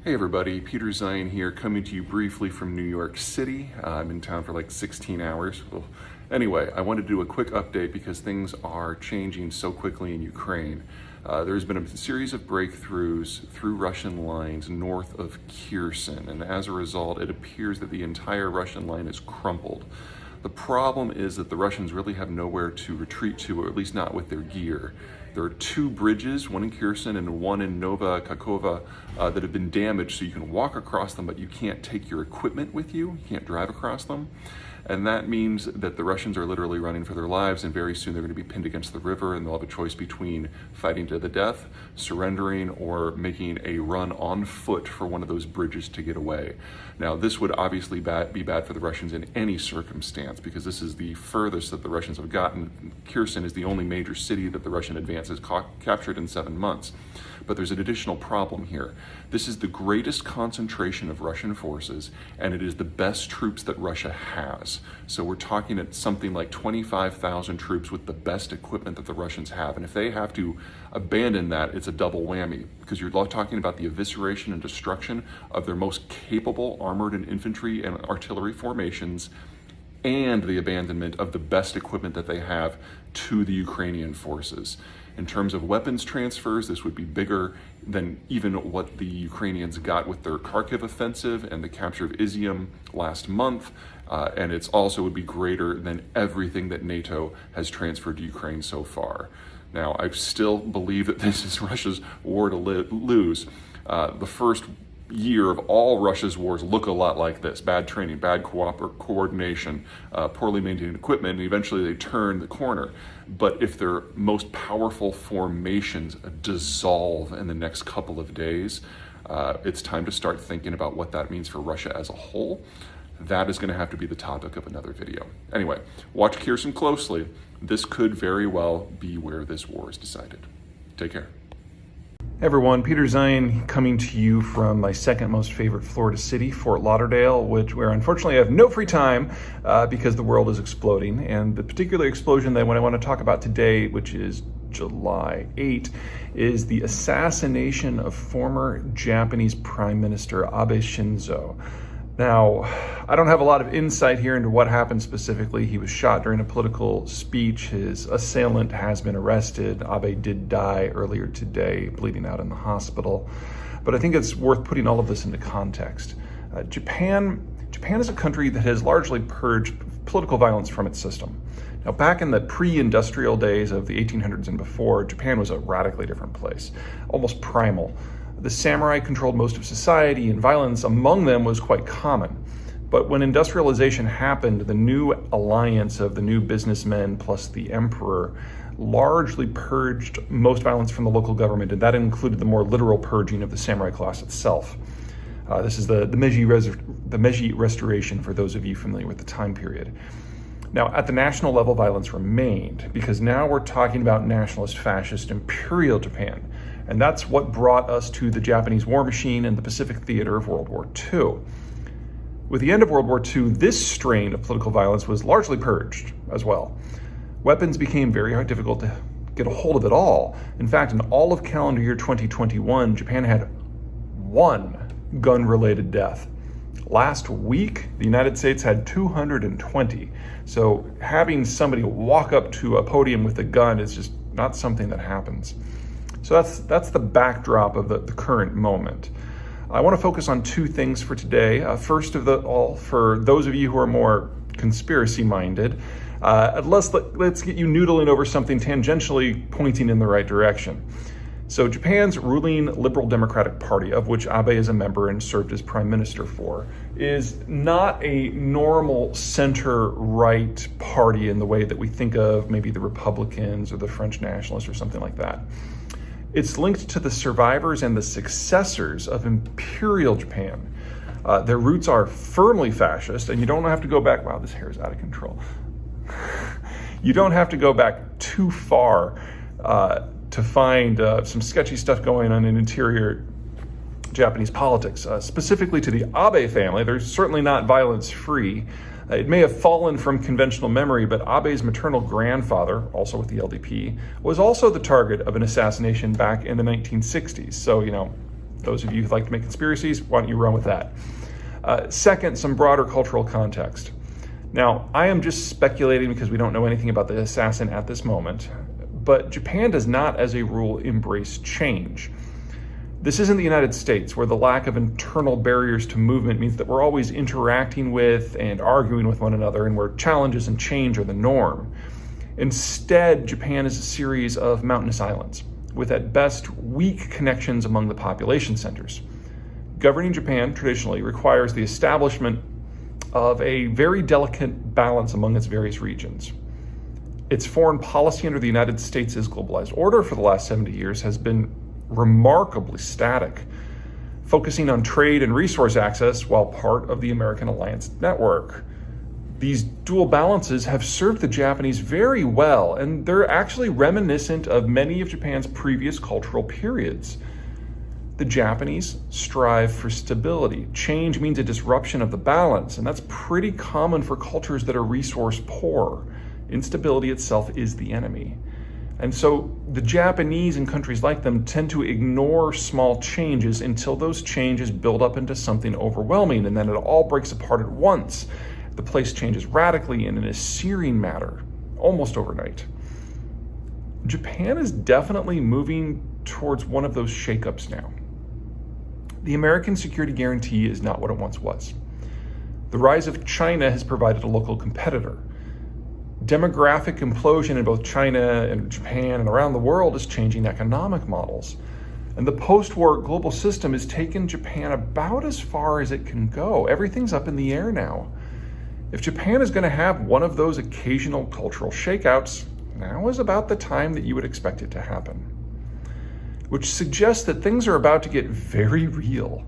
Hey everybody, Peter Zeihan here, coming to you briefly from New York City. I'm in town for like 16 hours. Well, anyway, I wanted to do a quick update because things are changing so quickly in Ukraine. There's been a series of breakthroughs through Russian lines north of Kherson, and as a result, it appears that the entire Russian line is crumpled. The problem is that the Russians really have nowhere to retreat to, or at least not with their gear. There are two bridges, one in Kherson and one in Nova Kakhovka, that have been damaged, so you can walk across them, but you can't take your equipment with you. You can't drive across them. And that means that the Russians are literally running for their lives, and very soon they're going to be pinned against the river, and they'll have a choice between fighting to the death, surrendering, or making a run on foot for one of those bridges to get away. Now, this would obviously be bad for the Russians in any circumstance, because this is the furthest that the Russians have gotten. Kherson is the only major city that the Russian advance has captured in 7 months. But there's an additional problem here. This is the greatest concentration of Russian forces, and it is the best troops that Russia has. So we're talking at something like 25,000 troops with the best equipment that the Russians have. And if they have to abandon that, it's a double whammy, because you're talking about the evisceration and destruction of their most capable armored and infantry and artillery formations, and the abandonment of the best equipment that they have to the Ukrainian forces. In terms of weapons transfers, this would be bigger than even what the Ukrainians got with their Kharkiv offensive and the capture of Izium last month, and it's also would be greater than everything that NATO has transferred to Ukraine so far. Now, I still believe that this is Russia's war to lose. The first year of all Russia's wars look a lot like this: bad training, bad coordination, poorly maintained equipment, and eventually they turn the corner. But if their most powerful formations dissolve in the next couple of days, it's time to start thinking about what that means for Russia as a whole. That is going to have to be the topic of another video. Anyway, watch Kherson closely. This could very well be where this war is decided. Take care. Hey everyone, Peter Zeihan coming to you from my second most favorite Florida city, Fort Lauderdale, where unfortunately I have no free time because the world is exploding. And the particular explosion that I want to talk about today, which is July 8, is the assassination of former Japanese Prime Minister Abe Shinzo. Now, I don't have a lot of insight here into what happened specifically. He was shot during a political speech. His assailant has been arrested. Abe did die earlier today, bleeding out in the hospital. But I think it's worth putting all of this into context. Japan is a country that has largely purged political violence from its system. Now, back in the pre-industrial days of the 1800s and before, Japan was a radically different place, almost primal. The samurai controlled most of society, and violence among them was quite common. But when industrialization happened, the new alliance of the new businessmen plus the emperor largely purged most violence from the local government, and that included the more literal purging of the samurai class itself. This is the Meiji Restoration, for those of you familiar with the time period. Now, at the national level, violence remained, because now we're talking about nationalist, fascist, imperial Japan. And that's what brought us to the Japanese war machine and the Pacific theater of World War II. With the end of World War II, this strain of political violence was largely purged as well. Weapons became very difficult to get a hold of at all. In fact, in all of calendar year 2021, Japan had one gun-related death. Last week, the United States had 220. So having somebody walk up to a podium with a gun is just not something that happens. So that's the backdrop of the current moment. I want to focus on two things for today. First of all, for those of you who are more conspiracy-minded, let's get you noodling over something tangentially pointing in the right direction. So Japan's ruling Liberal Democratic Party, of which Abe is a member and served as prime minister for, is not a normal center-right party in the way that we think of maybe the Republicans or the French nationalists or something like that. It's linked to the survivors and the successors of imperial Japan. Their roots are firmly fascist, and you don't have to go back, wow, this hair is out of control. You don't have to go back too far to find some sketchy stuff going on in interior Japanese politics. Specifically to the Abe family, they're certainly not violence-free. It may have fallen from conventional memory, but Abe's maternal grandfather, also with the LDP, was also the target of an assassination back in the 1960s. So, Those of you who like to make conspiracies, why don't you run with that? Second, some broader cultural context. Now, I am just speculating because we don't know anything about the assassin at this moment, but Japan does not, as a rule, embrace change. This isn't the United States, where the lack of internal barriers to movement means that we're always interacting with and arguing with one another, and where challenges and change are the norm. Instead, Japan is a series of mountainous islands, with at best weak connections among the population centers. Governing Japan traditionally requires the establishment of a very delicate balance among its various regions. Its foreign policy under the United States' globalized order for the last 70 years has been remarkably static, focusing on trade and resource access while part of the American alliance network. These dual balances have served the Japanese very well, and they're actually reminiscent of many of Japan's previous cultural periods. The Japanese strive for stability. Change means a disruption of the balance, and that's pretty common for cultures that are resource poor. Instability itself is the enemy. And so the Japanese and countries like them tend to ignore small changes until those changes build up into something overwhelming, and then it all breaks apart at once. The place changes radically and in a searing manner, almost overnight. Japan is definitely moving towards one of those shakeups now. The American security guarantee is not what it once was. The rise of China has provided a local competitor. Demographic implosion in both China and Japan and around the world is changing economic models. And the post-war global system has taken Japan about as far as it can go. Everything's up in the air now. If Japan is going to have one of those occasional cultural shakeouts, now is about the time that you would expect it to happen. Which suggests that things are about to get very real.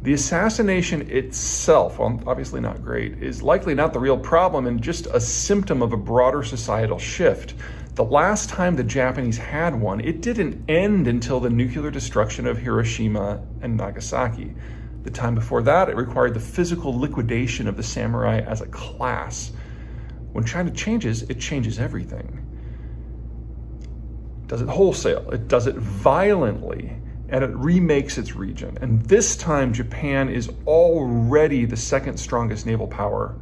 The assassination itself, while obviously not great, is likely not the real problem and just a symptom of a broader societal shift. The last time the Japanese had one, it didn't end until the nuclear destruction of Hiroshima and Nagasaki. The time before that, it required the physical liquidation of the samurai as a class. When China changes, it changes everything. It does it wholesale, it does it violently, and it remakes its region. And this time, Japan is already the second strongest naval power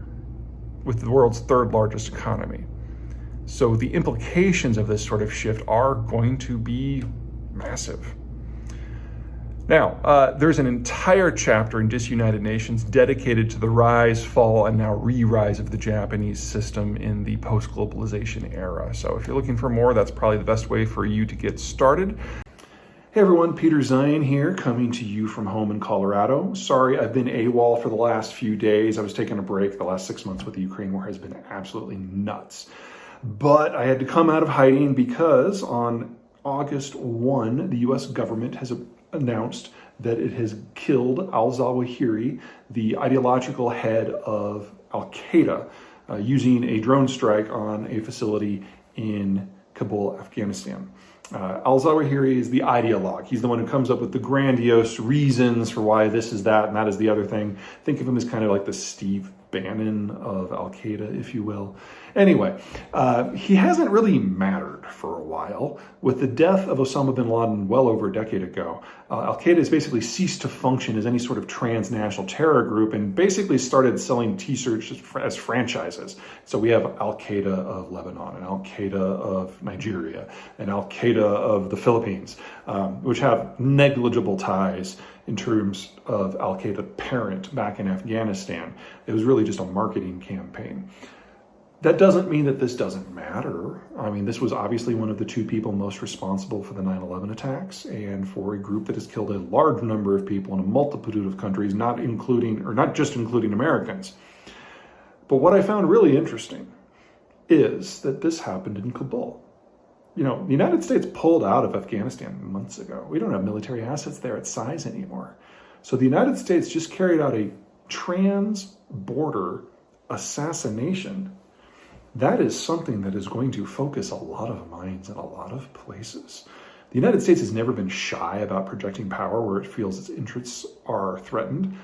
with the world's third largest economy. So the implications of this sort of shift are going to be massive. Now, there's an entire chapter in Disunited Nations dedicated to the rise, fall, and now re-rise of the Japanese system in the post-globalization era. So if you're looking for more, that's probably the best way for you to get started. Hey everyone, Peter Zeihan here, coming to you from home in Colorado. Sorry, I've been AWOL for the last few days. I was taking a break. The last 6 months with the Ukraine war has been absolutely nuts. But I had to come out of hiding because on August 1, the US government has announced that it has killed al-Zawahiri, the ideological head of Al-Qaeda, using a drone strike on a facility in Kabul, Afghanistan. Al-Zawahiri is the ideologue. He's the one who comes up with the grandiose reasons for why this is that and that is the other thing. Think of him as kind of like the Steve Bannon of Al-Qaeda, if you will. Anyway, he hasn't really mattered for a while. With the death of Osama bin Laden well over a decade ago, Al-Qaeda has basically ceased to function as any sort of transnational terror group and basically started selling t-shirts as franchises. So we have Al-Qaeda of Lebanon and Al-Qaeda of Nigeria and Al-Qaeda of the Philippines, which have negligible ties in terms of Al-Qaeda parent back in Afghanistan. It was really just a marketing campaign. That doesn't mean that this doesn't matter. I mean, this was obviously one of the two people most responsible for the 9/11 attacks and for a group that has killed a large number of people in a multitude of countries, not just including Americans. But what I found really interesting is that this happened in Kabul. You know, the United States pulled out of Afghanistan months ago. We don't have military assets there at size anymore. So the United States just carried out a trans-border assassination. That is something that is going to focus a lot of minds in a lot of places. The United States has never been shy about projecting power where it feels its interests are threatened.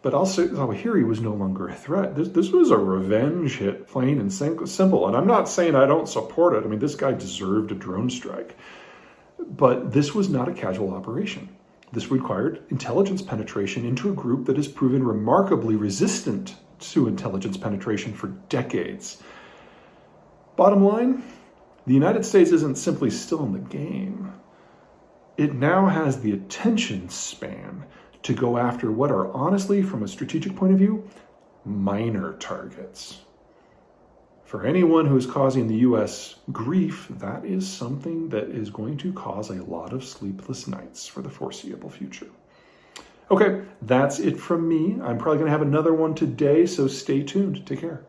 But al-Zawahiri was no longer a threat. This was a revenge hit, plain and simple. And I'm not saying I don't support it. I mean, this guy deserved a drone strike. But this was not a casual operation. This required intelligence penetration into a group that has proven remarkably resistant to intelligence penetration for decades. Bottom line, the United States isn't simply still in the game. It now has the attention span to go after what are honestly, from a strategic point of view, minor targets. For anyone who is causing the US grief, that is something that is going to cause a lot of sleepless nights for the foreseeable future. Okay, that's it from me. I'm probably going to have another one today, so stay tuned. Take care.